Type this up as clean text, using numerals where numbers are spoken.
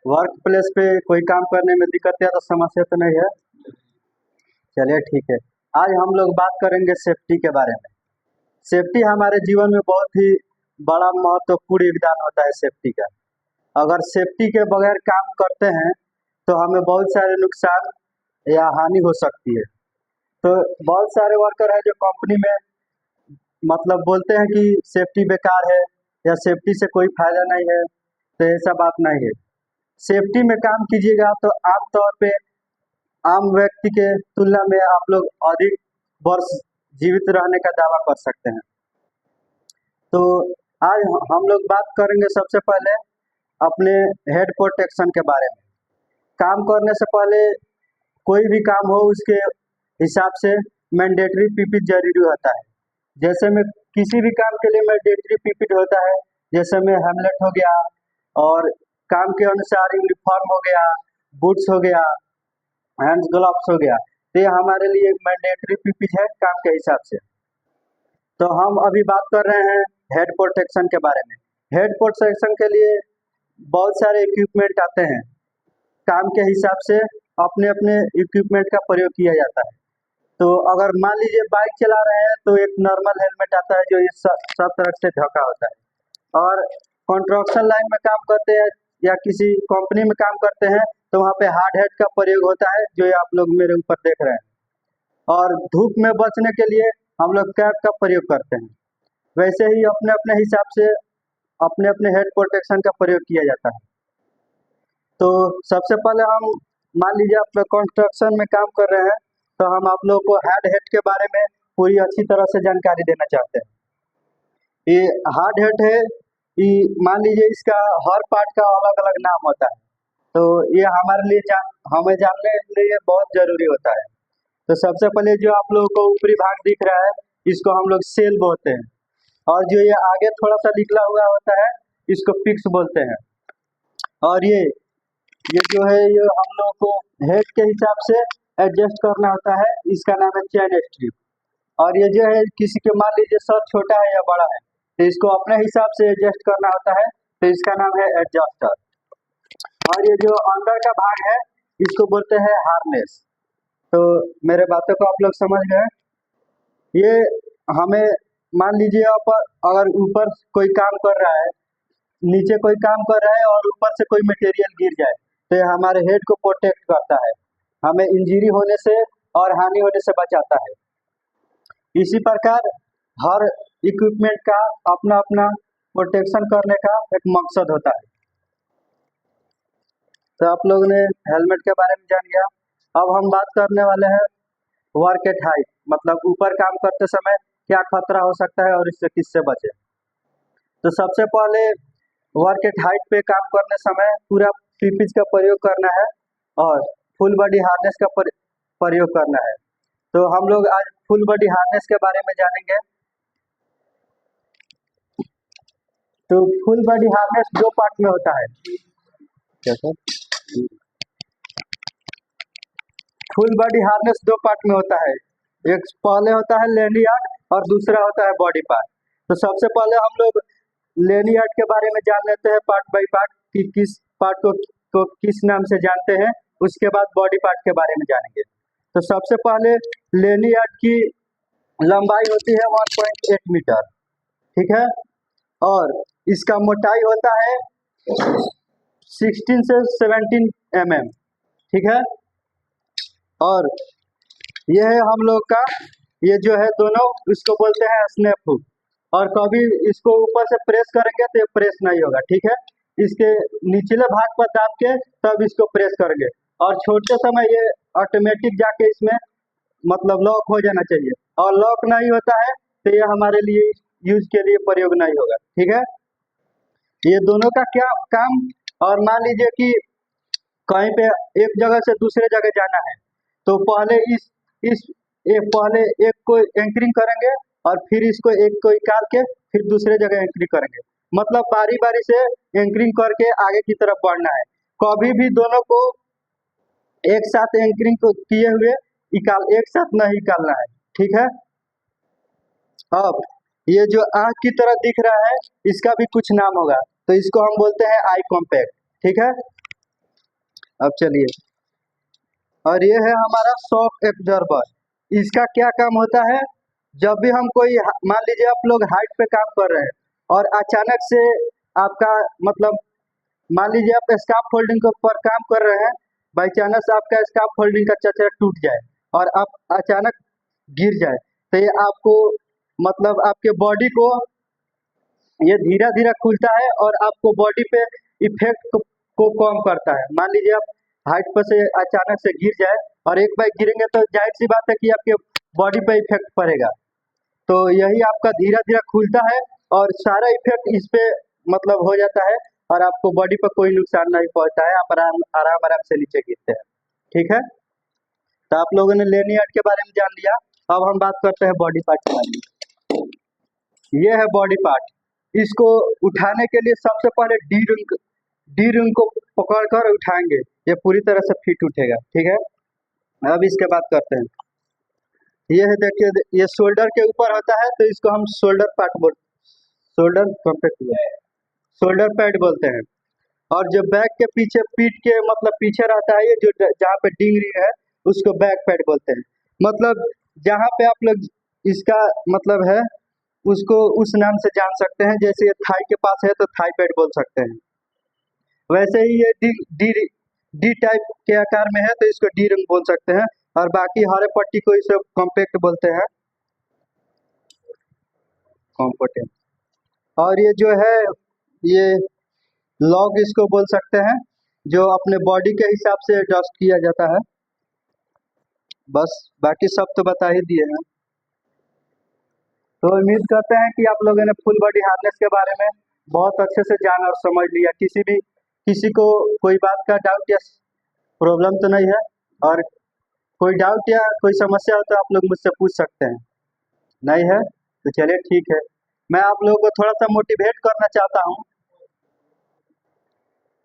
Work place पे कोई काम करने में दिक्कत या तो समस्या तो नहीं है। चलिए ठीक है। आज हम लोग बात करेंगे सेफ्टी के बारे में। सेफ्टी हमारे जीवन में बहुत ही बड़ा महत्वपूर्ण योगदान होता है सेफ्टी का। अगर सेफ्टी के बगैर काम करते हैं तो हमें बहुत सारे नुकसान या हानि हो सकती है। तो बहुत सारे वर्कर हैं जो कंपनी में मतलब बोलते हैं कि सेफ्टी बेकार है या सेफ्टी से कोई फायदा नहीं है, तो ऐसा बात नहीं है। सेफ्टी में काम कीजिएगा तो आमतौर पे आम व्यक्ति के तुलना में आप लोग अधिक वर्ष जीवित रहने का दावा कर सकते हैं। तो आज हम लोग बात करेंगे सबसे पहले अपने हेड प्रोटेक्शन के बारे में। काम करने से पहले कोई भी काम हो उसके हिसाब से मैंडेटरी पीपी जरूरी होता है। जैसे में किसी भी काम के लिए मैंडेटरी पीपी होता है, जैसे में हेमलेट हो गया और काम के अनुसार यूनिफॉर्म हो गया, बूट्स हो गया, हैंड्स ग्लव्स हो गया। तो ये हमारे लिए मैंडेटरी पीपी है काम के हिसाब से। तो हम अभी बात कर रहे हैं हेड प्रोटेक्शन के बारे में। हेड प्रोटेक्शन के लिए बहुत सारे इक्विपमेंट आते हैं। काम के हिसाब से अपने अपने इक्विपमेंट का प्रयोग किया जाता है। तो अगर मान लीजिए बाइक चला रहे हैं तो एक नॉर्मल हेलमेट आता है जो ये सब तरफ से ढका होता है। और कंस्ट्रक्शन लाइन में काम करते हैं या किसी कंपनी में काम करते हैं तो वहाँ पे हार्ड हेड का प्रयोग होता है जो आप लोग मेरे ऊपर देख रहे हैं। और धूप में बचने के लिए हम लोग कैप का प्रयोग करते हैं। वैसे ही अपने अपने हिसाब से अपने अपने हेड प्रोटेक्शन का प्रयोग किया जाता है। तो सबसे पहले हम मान लीजिए आप लोग कंस्ट्रक्शन में काम कर रहे हैं तो हम आप लोगों को हार्ड हेड के बारे में पूरी अच्छी तरह से जानकारी देना चाहते हैं। ये हार्ड हेड है, ये मान लीजिए इसका हर पार्ट का अलग अलग नाम होता है। तो ये हमारे लिए हमें जानने के लिए बहुत जरूरी होता है। तो सबसे पहले जो आप लोगों को ऊपरी भाग दिख रहा है इसको हम लोग सेल बोलते हैं, और जो ये आगे थोड़ा सा निकला हुआ होता है इसको पिक्स बोलते हैं। और ये जो है ये हम लोगों को हेड के हिसाब से एडजस्ट करना होता है, इसका नाम है चेन स्ट्रिप। और ये जो है किसी के मान लीजिए सर छोटा है या बड़ा है तो इसको अपने हिसाब से एडजस्ट करना होता है, तो इसका नाम है एडजस्टर। और ये जो अंदर का भाग है इसको बोलते हैं हार्नेस। तो मेरे बातों को आप लोग समझ गए। ये हमें मान लीजिए अगर ऊपर कोई काम कर रहा है, नीचे कोई काम कर रहा है और ऊपर से कोई मटेरियल गिर जाए तो ये हमारे हेड को प्रोटेक्ट करता है, हमें इंजरी होने से और हानि होने से बचाता है। इसी प्रकार हर इक्विपमेंट का अपना अपना प्रोटेक्शन करने का एक मकसद होता है। तो आप लोगों ने हेलमेट के बारे में जान लिया। अब हम बात करने वाले हैं वर्क एट हाइट, मतलब ऊपर काम करते समय क्या खतरा हो सकता है और इससे किससे बचे। तो सबसे पहले वर्क एट हाइट पे काम करने समय पूरा पीपीज का प्रयोग करना है और फुल बॉडी हार्नेस का प्रयोग करना है। तो हम लोग आज फुल बॉडी हार्नेस के बारे में जानेंगे। तो फुल बॉडी हार्नेस दो पार्ट में होता है। क्या सर? फुल बॉडी हार्नेस दो पार्ट में होता है, एक पहले होता है लैनियार्ड और दूसरा होता है बॉडी पार्ट। तो सबसे पहले हम लोग लैनियार्ड के बारे में जान लेते हैं पार्ट बाय पार्ट कि किस पार्ट को किस नाम से जानते हैं, उसके बाद बॉडी पार्ट के बारे में जानेंगे। तो सबसे पहले लैनियार्ड की लंबाई होती है 1.8 मीटर, ठीक है, और इसका मोटाई होता है 16 से 17 mm, ठीक है। और ये है हम लोग का ये जो है दोनों इसको बोलते हैं स्नैप हुक। और कभी इसको ऊपर से प्रेस करेंगे तो ये प्रेस नहीं होगा, ठीक है। इसके निचले भाग पर दाब के तब इसको प्रेस करेंगे और छोड़ते समय ये ऑटोमेटिक जाके इसमें मतलब लॉक हो जाना चाहिए, और लॉक नहीं होता है तो ये हमारे लिए यूज के लिए प्रयोग नहीं होगा, ठीक है। ये दोनों का क्या काम, और मान लीजिए कि कहीं पे एक जगह से दूसरे जगह जाना है तो पहले पहले एक को एंकरिंग करेंगे और फिर इसको एक को निकाल के फिर दूसरे जगह एंकरिंग करेंगे, मतलब बारी बारी से एंकरिंग करके आगे की तरफ बढ़ना है। कभी भी दोनों को एक साथ एंकरिंग को किए हुए एक साथ नहीं निकालना है, ठीक है। अब ये जो आँख की तरह दिख रहा है इसका भी कुछ नाम होगा, तो इसको हम बोलते हैं आई कॉम्पैक्ट, ठीक है। अब चलिए, और ये है हमारा शॉक एब्जॉर्बर। इसका क्या काम होता है? जब भी हम कोई मान लीजिए आप लोग हाइट पे काम कर रहे हैं और अचानक से आपका मतलब मान लीजिए आप स्काफ फोल्डिंग के ऊपर काम कर रहे हैं, बाई चांस आपका स्काफ फोल्डिंग का चचरा टूट जाए और आप अचानक गिर जाए, तो ये आपको मतलब आपके बॉडी को ये धीरे धीरे खुलता है और आपको बॉडी पे इफेक्ट को कम करता है। मान लीजिए आप हाइट पर से अचानक से गिर जाए और एक बार गिरेंगे तो जाहिर सी बात है कि आपके बॉडी पे इफेक्ट पड़ेगा। तो यही आपका धीरे धीरे खुलता है और सारा इफेक्ट इस पे मतलब हो जाता है और आपको बॉडी पर कोई नुकसान नहीं पहुंचता है, आप आराम आराम आराम से नीचे गिरते हैं। ठीक है, तो आप लोगों ने लेनियार्ड के बारे में जान लिया। अब हम बात करते हैं बॉडी पार्ट के बारे में। ये है बॉडी पार्ट। इसको उठाने के लिए सबसे पहले डी रिंग को पकड़कर उठाएंगे, ये पूरी तरह से फिट उठेगा। ठीक है, अब इसके बात करते हैं। ये है देखिए, ये शोल्डर के ऊपर होता है तो इसको हम shoulder shoulder compact shoulder pad बोलते हैं। और जो बैक के पीछे पीठ के मतलब पीछे रहता है, ये जो जहाँ पे डिंग रिंग है उसको बैक पैड बोलते हैं। मतलब जहाँ पे आप लोग इसका मतलब है उसको उस नाम से जान सकते हैं, जैसे ये थाई के पास है तो थाई पैड बोल सकते हैं। वैसे ही ये डी टाइप के आकार में है तो इसको डी रिंग बोल सकते हैं, और बाकी हरे पट्टी को इसे कॉम्पैक्ट बोलते हैं, कॉम्पोटेंट। और ये जो है ये लॉग इसको बोल सकते हैं, जो अपने बॉडी के हिसाब से एडजस्ट किया जाता है। बस बाकी सब तो बता ही दिए हैं। तो उम्मीद करते हैं कि आप लोगों ने फुल बॉडी हार्नेस के बारे में बहुत अच्छे से जाना और समझ लिया। किसी को कोई बात का डाउट या प्रॉब्लम तो नहीं है, और कोई डाउट या कोई समस्या हो तो आप लोग मुझसे पूछ सकते हैं। नहीं है तो चलिए ठीक है, मैं आप लोगों को थोड़ा सा मोटिवेट करना चाहता हूँ